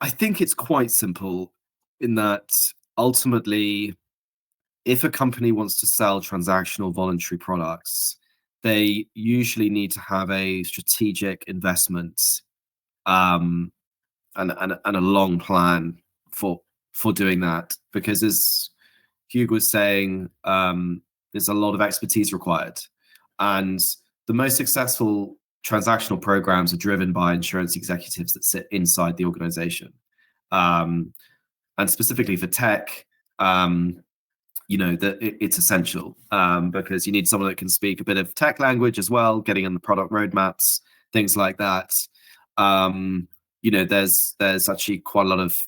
I think it's quite simple in that ultimately, if a company wants to sell transactional voluntary products, they usually need to have a strategic investment, um, and a long plan for doing that. Because as Hugh was saying, there's a lot of expertise required, and the most successful transactional programs are driven by insurance executives that sit inside the organization. And specifically for tech, that it's essential, because you need someone that can speak a bit of tech language as well, getting in the product roadmaps, things like that. There's actually quite a lot of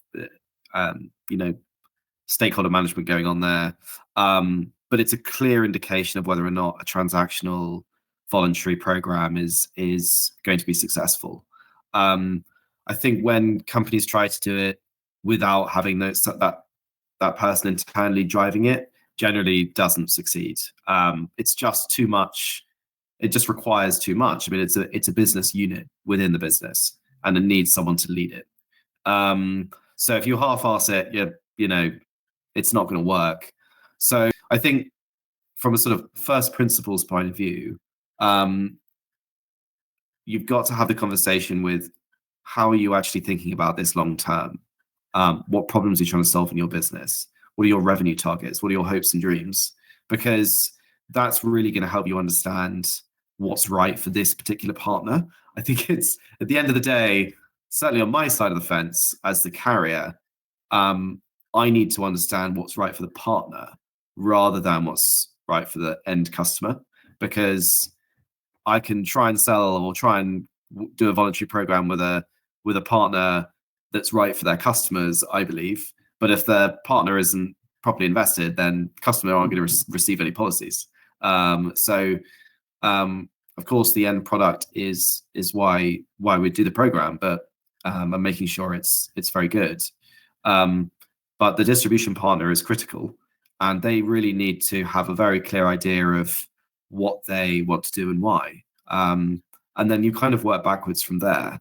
stakeholder management going on there, but it's a clear indication of whether or not a transactional voluntary program is going to be successful. I think when companies try to do it without having that person internally driving it, generally doesn't succeed. It's just too much. It just requires too much. I mean, it's a business unit within the business, and it needs someone to lead it. So if you half-ass it, it's not going to work. So I think from a sort of first principles point of view, you've got to have the conversation with, how are you actually thinking about this long term? What problems are you trying to solve in your business? What are your revenue targets? What are your hopes and dreams? Because that's really going to help you understand what's right for this particular partner. I think it's, at the end of the day, certainly on my side of the fence as the carrier, I need to understand what's right for the partner rather than what's right for the end customer, because I can try and sell or try and do a voluntary program with a partner that's right for their customers, I believe. But if their partner isn't properly invested, then customers aren't going to receive any policies. Of course, the end product is why we do the program, but I'm making sure it's very good. But the distribution partner is critical, and they really need to have a very clear idea of what they want to do and why. And then you kind of work backwards from there.